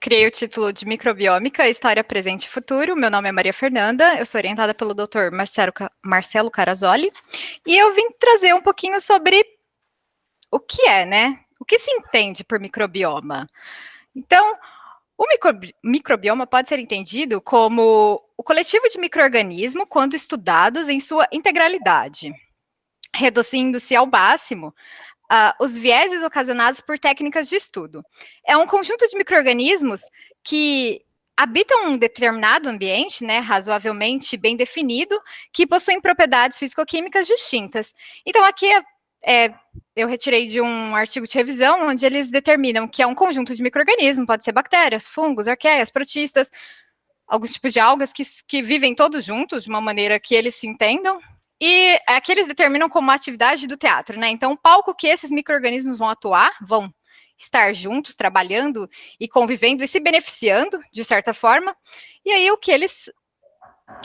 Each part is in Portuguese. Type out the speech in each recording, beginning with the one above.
criei o título de Microbiômica, História, Presente e Futuro. Meu nome é Maria Fernanda, eu sou orientada pelo Dr. Marcelo Carazoli, e eu vim trazer um pouquinho sobre o que é, né? O que se entende por microbioma? Então, o microbioma pode ser entendido como o coletivo de micro-organismos quando estudados em sua integralidade, reduzindo-se ao máximo os vieses ocasionados por técnicas de estudo. É um conjunto de micro-organismos que habitam um determinado ambiente, né, razoavelmente bem definido, que possuem propriedades físico-químicas distintas. Então, aqui eu retirei de um artigo de revisão, onde eles determinam que é um conjunto de micro-organismos, pode ser bactérias, fungos, arqueias, protistas, alguns tipos de algas que vivem todos juntos, de uma maneira que eles se entendam, e aqui eles determinam como uma atividade do teatro, né? Então, o palco que esses micro-organismos vão atuar, vão estar juntos, trabalhando e convivendo e se beneficiando, de certa forma. E aí, o que eles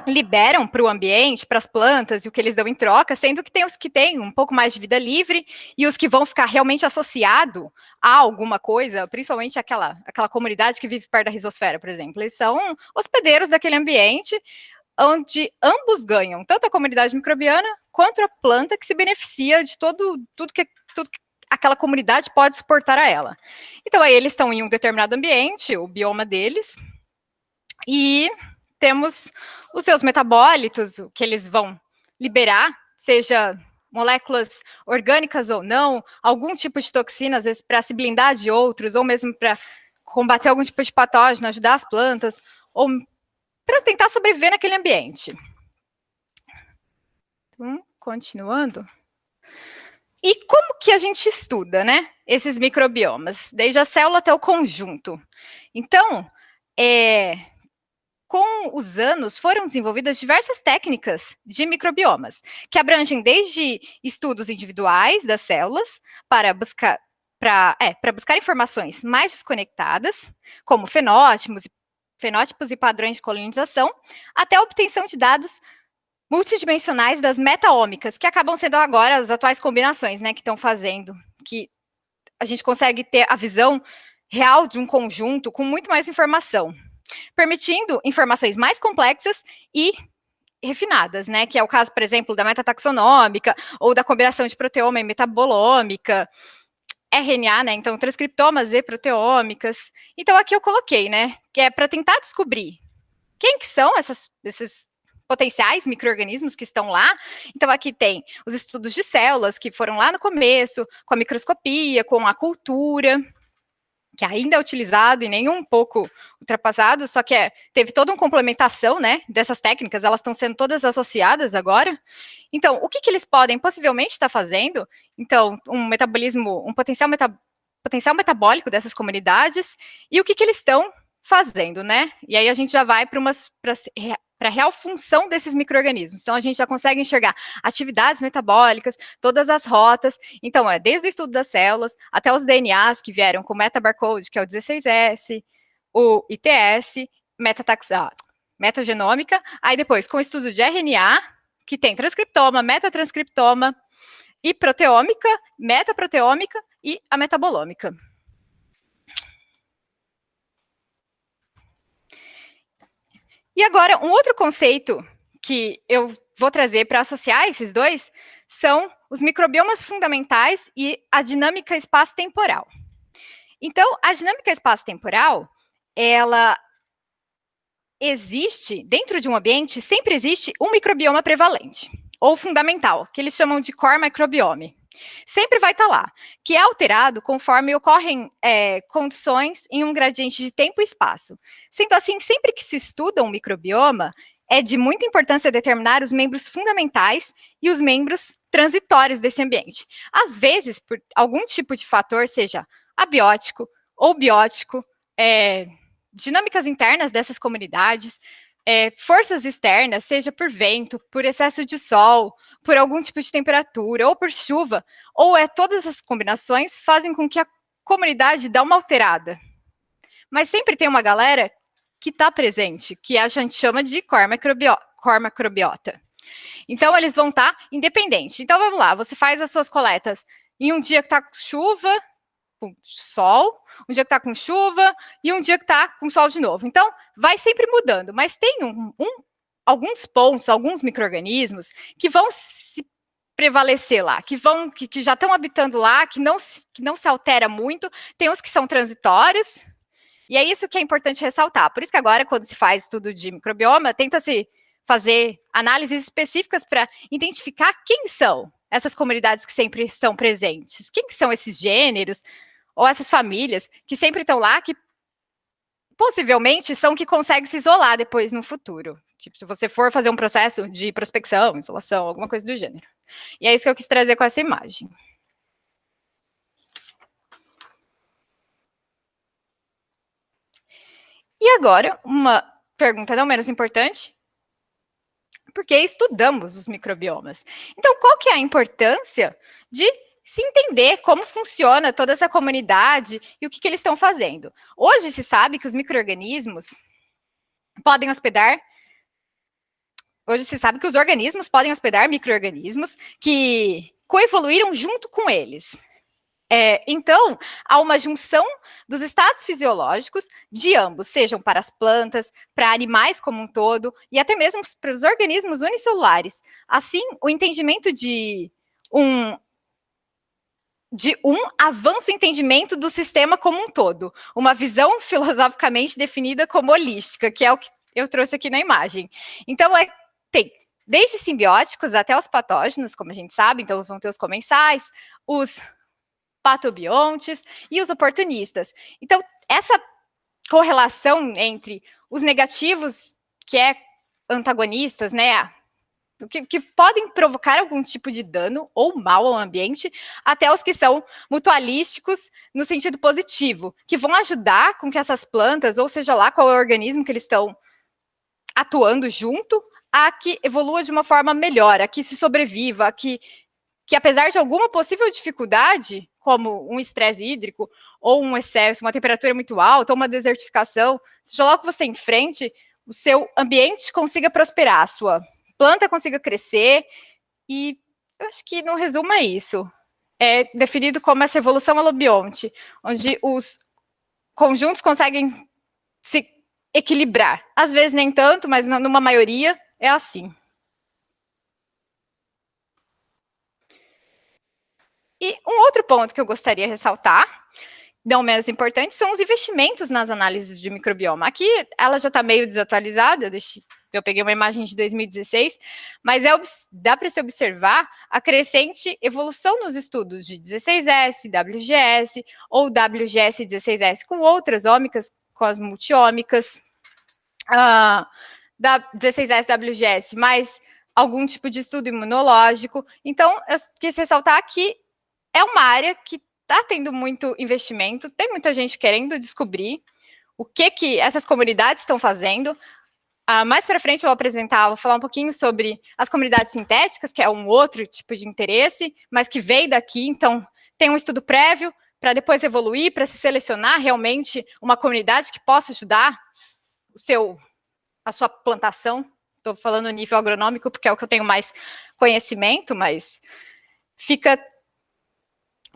liberam para o ambiente, para as plantas, e o que eles dão em troca, sendo que tem os que têm um pouco mais de vida livre e os que vão ficar realmente associados a alguma coisa, principalmente aquela comunidade que vive perto da risosfera, por exemplo. Eles são hospedeiros daquele ambiente, onde ambos ganham, tanto a comunidade microbiana quanto a planta que se beneficia de tudo que aquela comunidade pode suportar a ela. Então, aí eles estão em um determinado ambiente, o bioma deles, e temos os seus metabólitos, o que eles vão liberar, seja moléculas orgânicas ou não, algum tipo de toxina, às vezes para se blindar de outros, ou mesmo para combater algum tipo de patógeno, ajudar as plantas, ou para tentar sobreviver naquele ambiente. Então, continuando. E como que a gente estuda, né, esses microbiomas? Desde a célula até o conjunto. Então, com os anos, foram desenvolvidas diversas técnicas de microbiomas, que abrangem desde estudos individuais das células para buscar informações mais desconectadas, como fenótipos e padrões de colonização, até a obtenção de dados multidimensionais das metaômicas, que acabam sendo agora as atuais combinações, né, que estão fazendo, que a gente consegue ter a visão real de um conjunto com muito mais informação, permitindo informações mais complexas e refinadas, né, que é o caso, por exemplo, da metataxonômica ou da combinação de proteoma e metabolômica, RNA, né, então transcriptomas e proteômicas. Então aqui eu coloquei, né, que é para tentar descobrir quem que são esses potenciais micro-organismos que estão lá. Então, aqui tem os estudos de células, que foram lá no começo, com a microscopia, com a cultura, que ainda é utilizado e nem um pouco ultrapassado, só que teve toda uma complementação, né, dessas técnicas, elas estão sendo todas associadas agora. Então, o que eles podem possivelmente estar fazendo? Então, um potencial metabólico dessas comunidades, e o que eles estão fazendo, né? E aí a gente já vai para a real função desses micro-organismos. Então, a gente já consegue enxergar atividades metabólicas, todas as rotas. Então, desde o estudo das células até os DNAs que vieram com o metabarcode, que é o 16S, o ITS, metagenômica. Aí depois, com o estudo de RNA, que tem transcriptoma, metatranscriptoma, e proteômica, metaproteômica e a metabolômica. E agora, um outro conceito que eu vou trazer para associar esses dois são os microbiomas fundamentais e a dinâmica espaço-temporal. Então, a dinâmica espaço-temporal, ela existe, dentro de um ambiente, sempre existe um microbioma prevalente, ou fundamental, que eles chamam de core microbiome. Sempre vai estar lá, que é alterado conforme ocorrem condições em um gradiente de tempo e espaço. Sendo assim, sempre que se estuda um microbioma, é de muita importância determinar os membros fundamentais e os membros transitórios desse ambiente. Às vezes, por algum tipo de fator, seja abiótico ou biótico, dinâmicas internas dessas comunidades, forças externas, seja por vento, por excesso de sol, por algum tipo de temperatura, ou por chuva, ou todas as combinações fazem com que a comunidade dê uma alterada. Mas sempre tem uma galera que está presente, que a gente chama de core microbiota. Então, eles vão estar independentes. Então, vamos lá, você faz as suas coletas em um dia que está chuva, com sol, um dia que está com chuva e um dia que está com sol de novo. Então, vai sempre mudando, mas tem alguns pontos, alguns micro-organismos que vão se prevalecer lá, que já estão habitando lá, que não se altera muito, tem uns que são transitórios, e é isso que é importante ressaltar. Por isso que agora, quando se faz estudo de microbioma, tenta-se fazer análises específicas para identificar quem são essas comunidades que sempre estão presentes, quem que são esses gêneros ou essas famílias que sempre estão lá, que possivelmente são que conseguem se isolar depois no futuro. Tipo, se você for fazer um processo de prospecção, isolação, alguma coisa do gênero. E é isso que eu quis trazer com essa imagem. E agora, uma pergunta não menos importante, por que estudamos os microbiomas? Então, qual que é a importância de se entender como funciona toda essa comunidade e o que eles estão fazendo? Hoje se sabe que os micro-organismos podem hospedar. Hoje se sabe que os organismos podem hospedar micro-organismos que coevoluíram junto com eles. Então, há uma junção dos estados fisiológicos de ambos, sejam para as plantas, para animais como um todo, e até mesmo para os organismos unicelulares. Assim, o entendimento de um avanço entendimento do sistema como um todo, uma visão filosoficamente definida como holística, que é o que eu trouxe aqui na imagem. Então, tem desde simbióticos até os patógenos, como a gente sabe, então vão ter os comensais, os patobiontes e os oportunistas. Então, essa correlação entre os negativos, que é antagonistas, né, que podem provocar algum tipo de dano ou mal ao ambiente, até os que são mutualísticos no sentido positivo, que vão ajudar com que essas plantas, ou seja lá qual é o organismo que eles estão atuando junto, a que evolua de uma forma melhor, a que se sobreviva, a que apesar de alguma possível dificuldade, como um estresse hídrico, ou um excesso, uma temperatura muito alta, ou uma desertificação, seja lá o que você enfrente, o seu ambiente consiga prosperar, a sua planta consiga crescer, e eu acho que, no resumo, é isso. É definido como essa evolução alobionte, onde os conjuntos conseguem se equilibrar. Às vezes nem tanto, mas numa maioria é assim. E um outro ponto que eu gostaria de ressaltar, não menos importante, são os investimentos nas análises de microbioma. Aqui ela já está meio desatualizada, eu peguei uma imagem de 2016, mas dá para se observar a crescente evolução nos estudos de 16S, WGS, ou WGS 16S com outras ômicas, com as multiômicas, da 16S WGS, mais algum tipo de estudo imunológico. Então, eu quis ressaltar que é uma área que está tendo muito investimento, tem muita gente querendo descobrir o que essas comunidades estão fazendo. Mais para frente eu vou falar um pouquinho sobre as comunidades sintéticas, que é um outro tipo de interesse, mas que veio daqui, então tem um estudo prévio para depois evoluir, para se selecionar realmente uma comunidade que possa ajudar a sua plantação. Estou falando no nível agronômico porque é o que eu tenho mais conhecimento, mas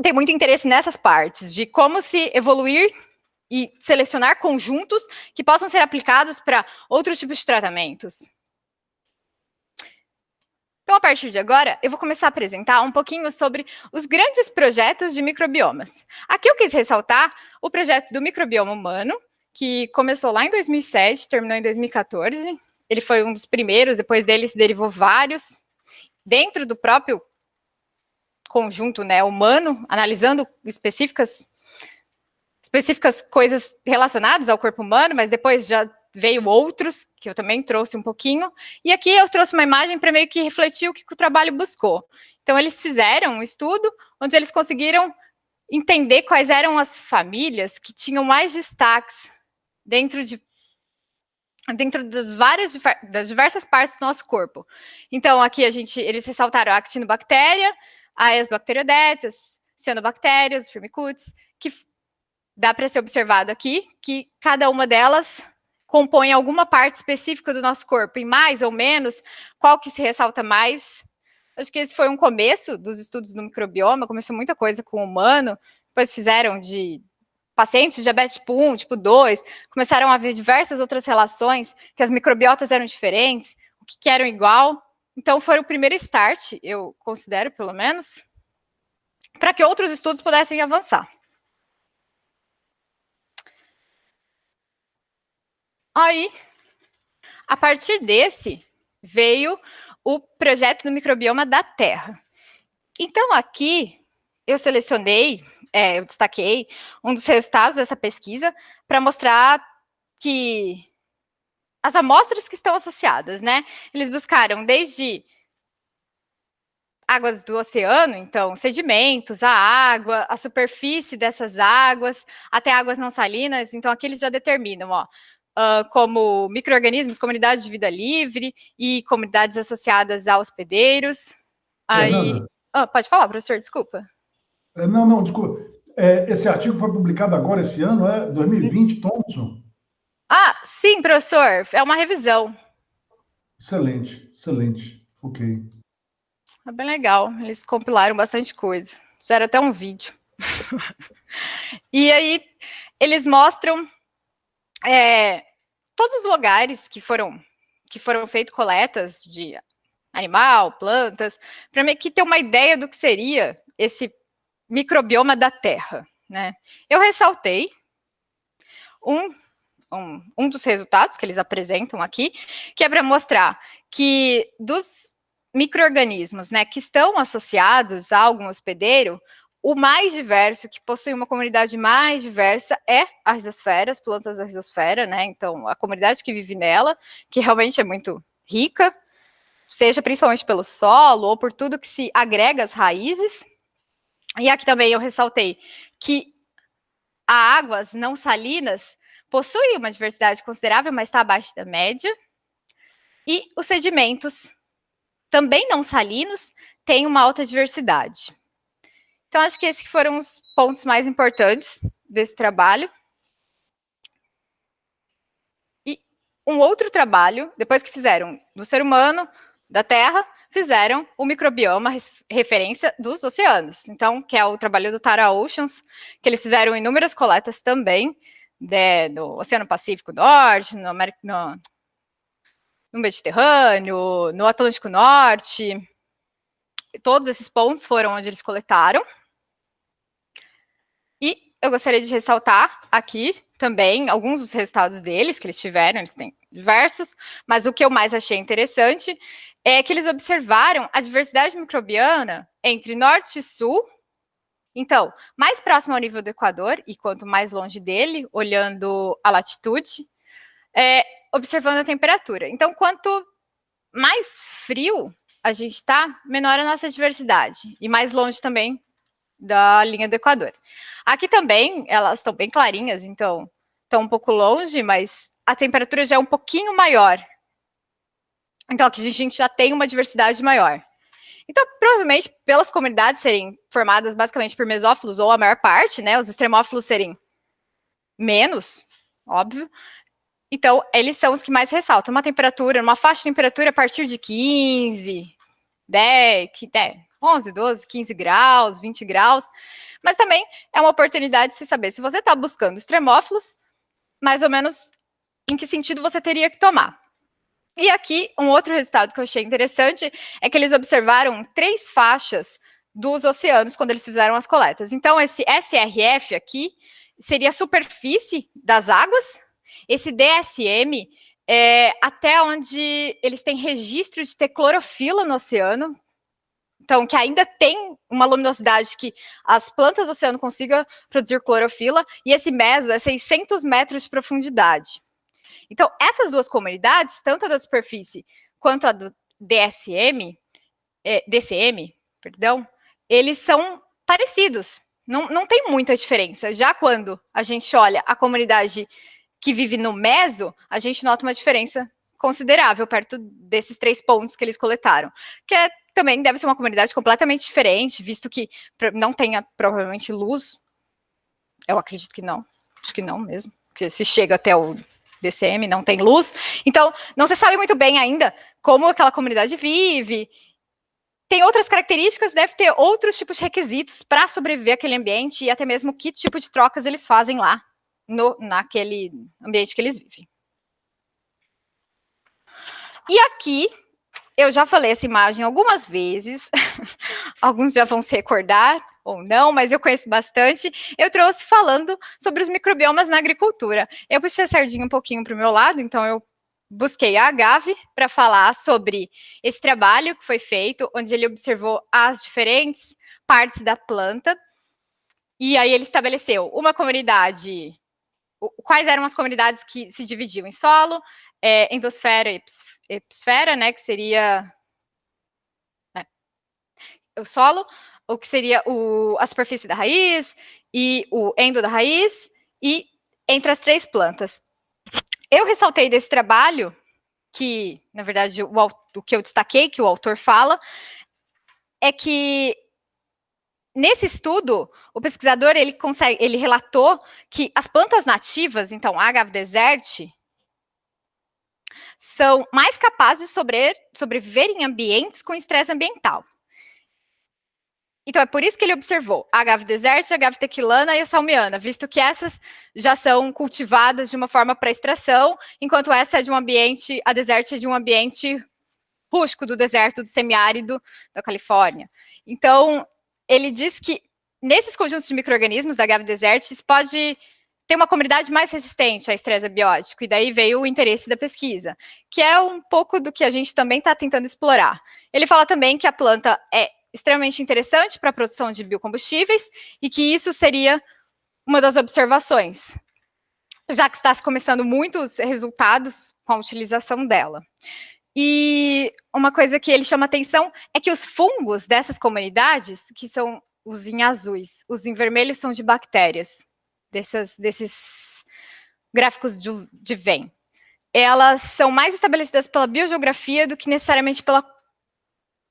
tem muito interesse nessas partes, de como se evoluir e selecionar conjuntos que possam ser aplicados para outros tipos de tratamentos. Então, a partir de agora, eu vou começar a apresentar um pouquinho sobre os grandes projetos de microbiomas. Aqui eu quis ressaltar o projeto do microbioma humano, que começou lá em 2007, terminou em 2014. Ele foi um dos primeiros, depois dele se derivou vários, dentro do próprio conjunto, né, humano, analisando específicas coisas relacionadas ao corpo humano, mas depois já veio outros, que eu também trouxe um pouquinho, e aqui eu trouxe uma imagem para meio que refletir o que o trabalho buscou. Então, eles fizeram um estudo onde eles conseguiram entender quais eram as famílias que tinham mais destaques dentro das diversas partes do nosso corpo. Então, aqui eles ressaltaram a actinobactéria, as bacteroidetes, as cianobactérias, os firmicutes, que dá para ser observado aqui, que cada uma delas compõe alguma parte específica do nosso corpo, e mais ou menos, qual que se ressalta mais. Acho que esse foi um começo dos estudos do microbioma, começou muita coisa com o humano, depois fizeram de pacientes de diabetes tipo 1, tipo 2, começaram a ver diversas outras relações, que as microbiotas eram diferentes, o que eram igual. Então, foi o primeiro start, eu considero, pelo menos, para que outros estudos pudessem avançar. Aí, a partir desse, veio o projeto do microbioma da Terra. Então, aqui, eu selecionei, eu destaquei um dos resultados dessa pesquisa para mostrar que as amostras que estão associadas, né? Eles buscaram desde águas do oceano, então sedimentos, a água, a superfície dessas águas, até águas não salinas. Então aqui eles já determinam, como micro-organismos, comunidades de vida livre e comunidades associadas a hospedeiros. Aí, pode falar, professor, desculpa. Não, desculpa. Esse artigo foi publicado agora esse ano, 2020, Thomson? Sim, professor, é uma revisão. Excelente, excelente. Ok. É bem legal, eles compilaram bastante coisa. Fizeram até um vídeo. E aí, eles mostram todos os lugares que foram feitas coletas de animal, plantas, para meio que ter uma ideia do que seria esse microbioma da Terra, né? Eu ressaltei um dos resultados que eles apresentam aqui, que é para mostrar que dos micro-organismos, né, que estão associados a algum hospedeiro, o mais diverso, que possui uma comunidade mais diversa, é a rizosfera, as plantas da rizosfera, né? Então, a comunidade que vive nela, que realmente é muito rica, seja principalmente pelo solo ou por tudo que se agrega às raízes. E aqui também eu ressaltei que as águas não salinas possuem uma diversidade considerável, mas está abaixo da média. E os sedimentos, também não salinos, têm uma alta diversidade. Então, acho que esses foram os pontos mais importantes desse trabalho. E um outro trabalho, depois que fizeram do ser humano, da Terra, fizeram o microbioma referência dos oceanos. Então, que é o trabalho do Tara Oceans, que eles fizeram inúmeras coletas também no Oceano Pacífico Norte, no Mediterrâneo, no Atlântico Norte. Todos esses pontos foram onde eles coletaram. E eu gostaria de ressaltar aqui também alguns dos resultados deles, que eles tiveram, eles têm diversos, mas o que eu mais achei interessante é que eles observaram a diversidade microbiana entre norte e sul. Então, mais próximo ao nível do Equador, e quanto mais longe dele, olhando a latitude, observando a temperatura. Então, quanto mais frio a gente está, menor a nossa diversidade, e mais longe também da linha do Equador. Aqui também, elas estão bem clarinhas, então estão um pouco longe, mas a temperatura já é um pouquinho maior. Então, aqui a gente já tem uma diversidade maior. Então, provavelmente, pelas comunidades serem formadas basicamente por mesófilos, ou a maior parte, né, os extremófilos serem menos, óbvio. Então, eles são os que mais ressaltam. Uma temperatura, uma faixa de temperatura a partir de 15, 10, 11, 12, 15 graus, 20 graus. Mas também é uma oportunidade de se saber se você está buscando extremófilos, mais ou menos em que sentido você teria que tomar. E aqui, um outro resultado que eu achei interessante é que eles observaram 3 faixas dos oceanos quando eles fizeram as coletas. Então, esse SRF aqui seria a superfície das águas. Esse DSM é até onde eles têm registro de ter clorofila no oceano. Então, que ainda tem uma luminosidade que as plantas do oceano consigam produzir clorofila. E esse meso é 600 metros de profundidade. Então, essas duas comunidades, tanto a da superfície quanto a do DCM, eles são parecidos. Não tem muita diferença. Já quando a gente olha a comunidade que vive no meso, a gente nota uma diferença considerável perto desses 3 pontos que eles coletaram. Que também deve ser uma comunidade completamente diferente, visto que não tenha provavelmente luz. Eu acredito que não. Acho que não mesmo. Porque se chega até o DCM, não tem luz. Então, não se sabe muito bem ainda como aquela comunidade vive. tem outras características, deve ter outros tipos de requisitos para sobreviver àquele ambiente e até mesmo que tipo de trocas eles fazem lá naquele ambiente que eles vivem. E aqui, eu já falei essa imagem algumas vezes, alguns já vão se recordar ou não, mas eu conheço bastante. Eu trouxe falando sobre os microbiomas na agricultura. Eu puxei a sardinha um pouquinho para o meu lado, então eu busquei a Agave para falar sobre esse trabalho que foi feito, onde ele observou as diferentes partes da planta, e aí ele estabeleceu uma comunidade, quais eram as comunidades que se dividiam em solo, endosfera e episfera, né, que seria o solo, o que seria a superfície da raiz e o endo da raiz, e entre as 3 plantas. Eu ressaltei desse trabalho, que, na verdade, o que eu destaquei, que o autor fala, é que nesse estudo, o pesquisador ele relatou que as plantas nativas, então a Agave desert, são mais capazes de sobreviver em ambientes com estresse ambiental. Então, é por isso que ele observou a Agave desert, a Agave tequilana e a salmiana, visto que essas já são cultivadas de uma forma para extração, enquanto essa é de um ambiente, a desert é de um ambiente rústico do deserto, do semiárido da Califórnia. Então, ele diz que nesses conjuntos de micro-organismos da Agave desert, isso pode ter uma comunidade mais resistente a estresse abiótico, e daí veio o interesse da pesquisa, que é um pouco do que a gente também está tentando explorar. Ele fala também que a planta é extremamente interessante para a produção de biocombustíveis e que isso seria uma das observações, já que está se começando muitos resultados com a utilização dela. E uma coisa que ele chama atenção é que os fungos dessas comunidades, que são os em azuis, os em vermelho são de bactérias, desses gráficos de Venn, elas são mais estabelecidas pela biogeografia do que necessariamente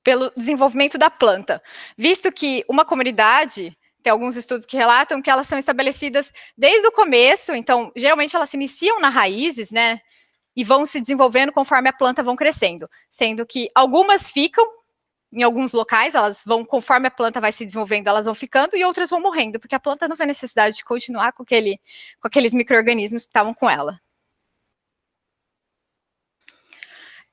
pelo desenvolvimento da planta, visto que uma comunidade, tem alguns estudos que relatam que elas são estabelecidas desde o começo, então, geralmente elas se iniciam nas raízes, né, e vão se desenvolvendo conforme a planta vão crescendo, sendo que algumas ficam em alguns locais, elas vão, conforme a planta vai se desenvolvendo, elas vão ficando, e outras vão morrendo, porque a planta não vê necessidade de continuar com aqueles micro-organismos que estavam com ela.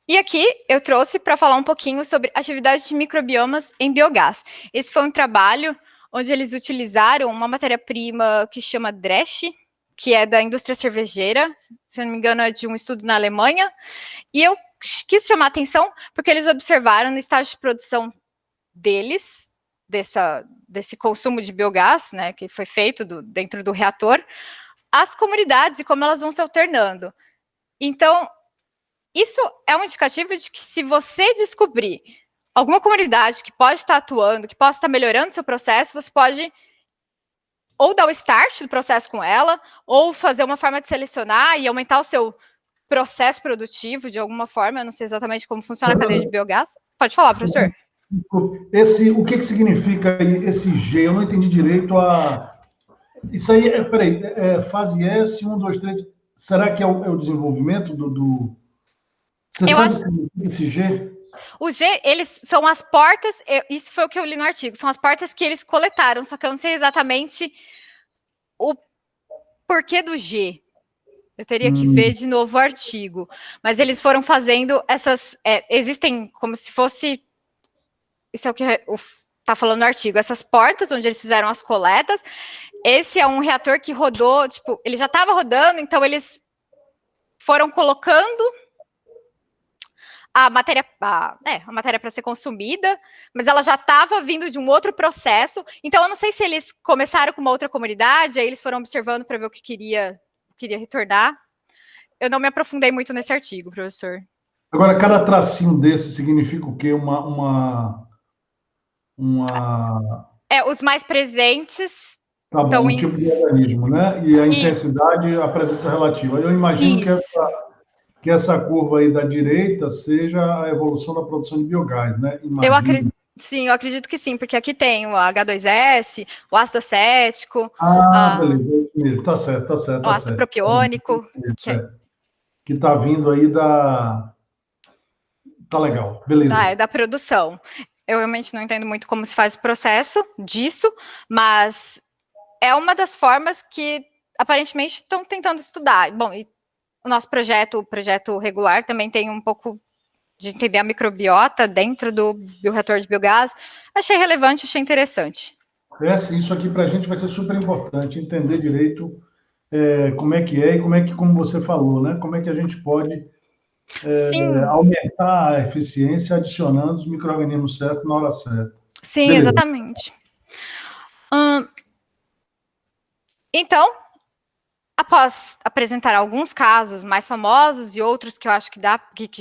E aqui eu trouxe para falar um pouquinho sobre atividade de microbiomas em biogás. Esse foi um trabalho onde eles utilizaram uma matéria-prima que chama Dresch, que é da indústria cervejeira, se não me engano é de um estudo na Alemanha, e eu quis chamar a atenção porque eles observaram no estágio de produção deles, desse consumo de biogás, né, que foi feito dentro do reator, as comunidades e como elas vão se alternando. Então, isso é um indicativo de que se você descobrir alguma comunidade que pode estar atuando, que possa estar melhorando o seu processo, você pode ou dar o start do processo com ela, ou fazer uma forma de selecionar e aumentar o seu processo produtivo de alguma forma. Eu não sei exatamente como funciona a cadeia de biogás. Pode falar, professor. O que significa esse G? Eu não entendi direito Isso aí, peraí, fase S, 1, 2, 3. Será que é o desenvolvimento do... Você sabe o que significa esse G? O G, eles são as portas, isso foi o que eu li no artigo, são as portas que eles coletaram, só que eu não sei exatamente o porquê do G. Eu teria que ver de novo o artigo. Mas eles foram fazendo essas... existem como se fosse... Isso é o que está falando no artigo. Essas portas onde eles fizeram as coletas. Esse é um reator que rodou... Tipo, ele já estava rodando, então eles foram colocando a matéria para ser consumida, mas ela já estava vindo de um outro processo. Então, eu não sei se eles começaram com uma outra comunidade, aí eles foram observando para ver o que queria retornar. Eu não me aprofundei muito nesse artigo, professor. Agora, cada tracinho desse significa o quê? Os mais presentes... Tá bom, um tipo de organismo, né? E a intensidade, a presença relativa. Eu imagino que essa curva aí da direita seja a evolução da produção de biogás, né? Imagino. Sim, eu acredito que sim, porque aqui tem o H2S, o ácido acético. Beleza, é isso mesmo. Tá certo. O ácido propiônico. Que tá vindo aí da... Tá legal, beleza. É da produção. eu realmente não entendo muito como se faz o processo disso, mas é uma das formas que aparentemente estão tentando estudar. Bom, e o nosso projeto, o projeto regular, também tem um pouco de entender a microbiota dentro do bioreator de biogás. Achei relevante, achei interessante. Isso aqui para a gente vai ser super importante, entender direito como é que é e como você falou, né? Como é que a gente pode Sim, aumentar a eficiência adicionando os micro-organismos certos na hora certa. sim, Beleza. exatamente. Então, após apresentar alguns casos mais famosos e outros que eu acho que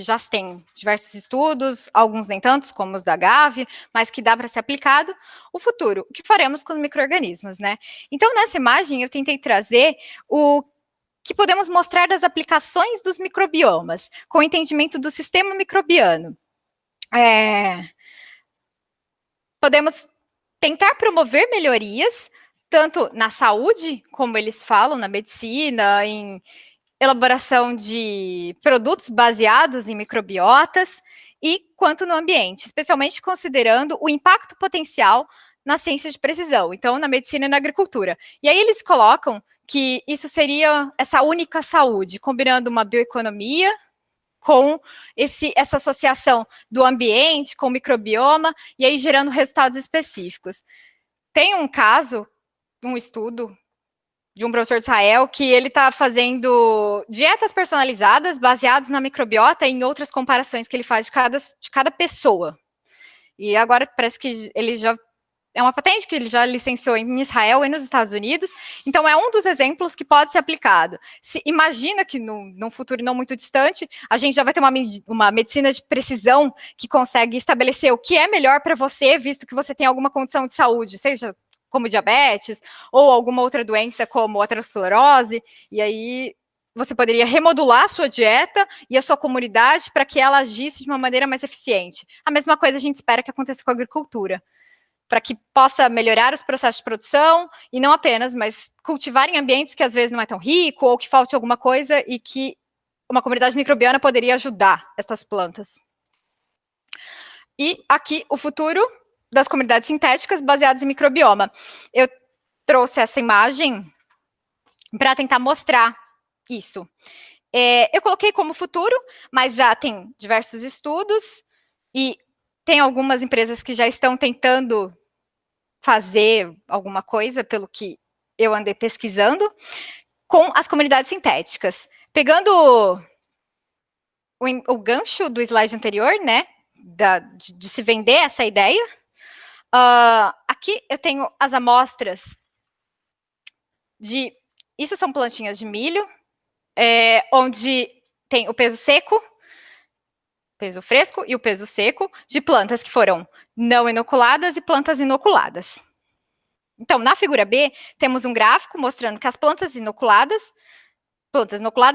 já têm diversos estudos, alguns nem tantos, como os da Gavi, mas que dá para ser aplicado, o futuro, o que faremos com os micro-organismos, né? Então, nessa imagem, eu tentei trazer o que podemos mostrar das aplicações dos microbiomas, com o entendimento do sistema microbiano. Podemos tentar promover melhorias, tanto na saúde, como eles falam, na medicina, em elaboração de produtos baseados em microbiotas, e quanto no ambiente, especialmente considerando o impacto potencial na ciência de precisão, então na medicina e na agricultura. E aí eles colocam que isso seria essa única saúde, combinando uma bioeconomia com essa associação do ambiente com o microbioma, e aí gerando resultados específicos. Tem um caso, um estudo de um professor de Israel que ele está fazendo dietas personalizadas baseadas na microbiota e em outras comparações que ele faz de cada pessoa. E agora parece que ele já é uma patente que ele já licenciou em Israel e nos Estados Unidos. Então, é um dos exemplos que pode ser aplicado. Imagina que num futuro não muito distante, a gente já vai ter uma medicina de precisão que consegue estabelecer o que é melhor para você, visto que você tem alguma condição de saúde, seja como diabetes ou alguma outra doença como aterosclerose, e aí você poderia remodular a sua dieta e a sua comunidade para que ela agisse de uma maneira mais eficiente. A mesma coisa a gente espera que aconteça com a agricultura, para que possa melhorar os processos de produção e não apenas, mas cultivar em ambientes que às vezes não é tão rico ou que falte alguma coisa e que uma comunidade microbiana poderia ajudar essas plantas. E aqui o futuro das comunidades sintéticas baseadas em microbioma. Eu trouxe essa imagem para tentar mostrar isso. Eu coloquei como futuro, mas já tem diversos estudos e tem algumas empresas que já estão tentando fazer alguma coisa, pelo que eu andei pesquisando, com as comunidades sintéticas. Pegando o gancho do slide anterior, né, de se vender essa ideia, aqui eu tenho as amostras isso são plantinhas de milho, onde tem o peso seco, peso fresco e o peso seco de plantas que foram não inoculadas e plantas inoculadas. Então, na figura B, temos um gráfico mostrando que as plantas inoculadas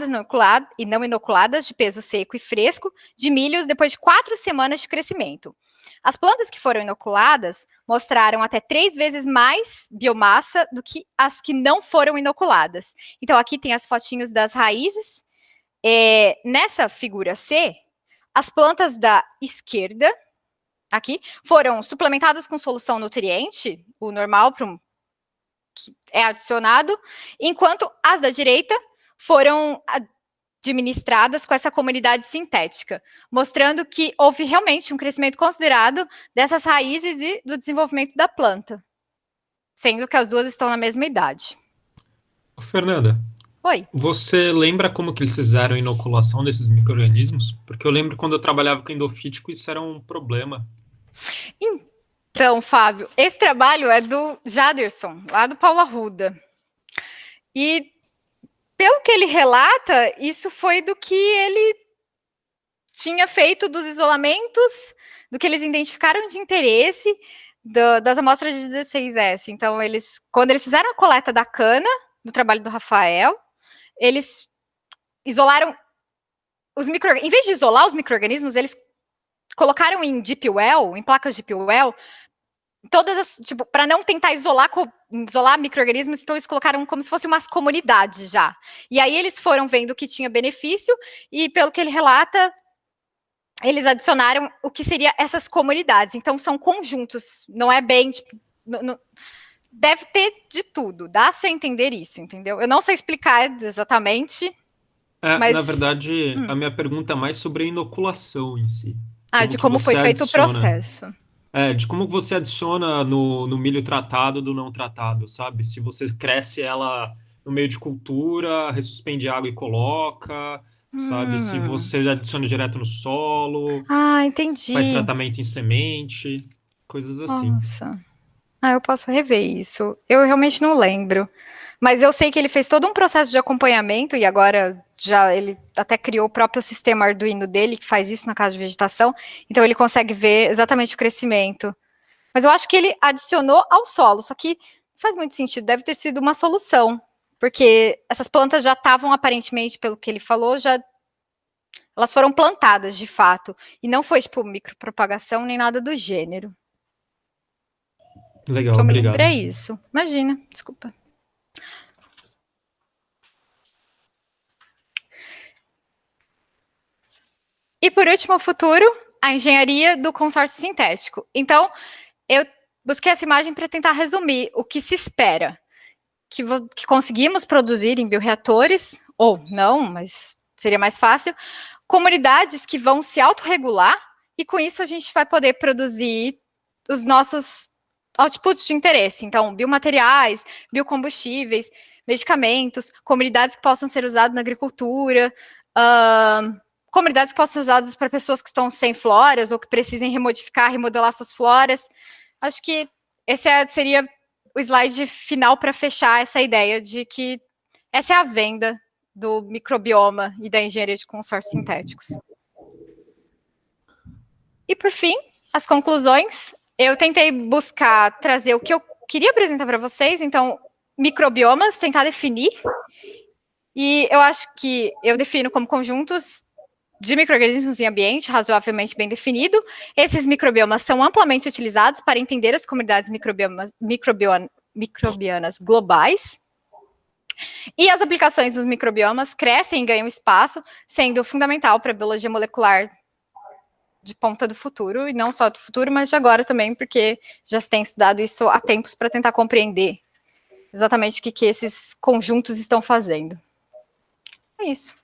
não inoculadas, de peso seco e fresco, de milhos depois de 4 semanas de crescimento. As plantas que foram inoculadas mostraram até 3 vezes mais biomassa do que as que não foram inoculadas. Então, aqui tem as fotinhos das raízes. Nessa figura C, as plantas da esquerda, aqui, foram suplementadas com solução nutriente, o normal que é adicionado, enquanto as da direita foram administradas com essa comunidade sintética, mostrando que houve realmente um crescimento considerado dessas raízes e do desenvolvimento da planta, sendo que as duas estão na mesma idade. Fernanda, Oi. você lembra como que eles fizeram a inoculação desses micro-organismos? Porque eu lembro quando eu trabalhava com endofítico, isso era um problema. Então, Fábio, esse trabalho é do Jaderson, lá do Paulo Arruda. E, pelo que ele relata, isso foi do que ele tinha feito dos isolamentos, do que eles identificaram de interesse das amostras de 16S. Então, quando eles fizeram a coleta da cana, do trabalho do Rafael, eles isolaram em vez de isolar os micro-organismos, eles colocaram em deep well, em placas deep well, para não tentar isolar micro-organismos, então eles colocaram como se fossem umas comunidades já. E aí eles foram vendo que tinha benefício, e pelo que ele relata, eles adicionaram o que seria essas comunidades. Então, são conjuntos, não é bem, tipo, deve ter de tudo, dá-se a entender isso, entendeu? Eu não sei explicar exatamente, mas... Na verdade, a minha pergunta é mais sobre a inoculação em si. De Que como foi você feito o adiciona. processo. De como você adiciona no milho tratado do não tratado, sabe? Se você cresce ela no meio de cultura, ressuspende água e coloca, sabe? Se você adiciona direto no solo, faz Entendi. tratamento em semente, coisas assim. Nossa. Eu posso rever isso. Eu realmente não lembro. Mas eu sei que ele fez todo um processo de acompanhamento e agora já ele até criou o próprio sistema Arduino dele, que faz isso na casa de vegetação. Então ele consegue ver exatamente o crescimento. Mas eu acho que ele adicionou ao solo, só que faz muito sentido, deve ter sido uma solução. Porque essas plantas já estavam, aparentemente, pelo que ele falou, elas foram plantadas de fato. E não foi, tipo, micropropagação nem nada do gênero. Legal, Que eu me obrigado. lembrei isso. Imagina, desculpa. E por último, o futuro, a engenharia do consórcio sintético. Então, eu busquei essa imagem para tentar resumir o que se espera. Que conseguimos produzir em bioreatores, ou não, mas seria mais fácil, comunidades que vão se autorregular, e com isso a gente vai poder produzir os nossos outputs de interesse. Então, biomateriais, biocombustíveis, medicamentos, comunidades que possam ser usadas na agricultura, comunidades que possam ser usadas para pessoas que estão sem floras ou que precisem remodificar, remodelar suas floras. Acho que esse seria o slide final para fechar essa ideia de que essa é a venda do microbioma e da engenharia de consórcios sintéticos. E, por fim, as conclusões. Eu tentei buscar trazer o que eu queria apresentar para vocês, então, microbiomas, tentar definir. E eu acho que eu defino como conjuntos de micro-organismos em ambiente razoavelmente bem definido. Esses microbiomas são amplamente utilizados para entender as comunidades microbianas globais. E as aplicações dos microbiomas crescem e ganham espaço, sendo fundamental para a biologia molecular de ponta do futuro, e não só do futuro, mas de agora também, porque já se tem estudado isso há tempos para tentar compreender exatamente o que esses conjuntos estão fazendo. É isso.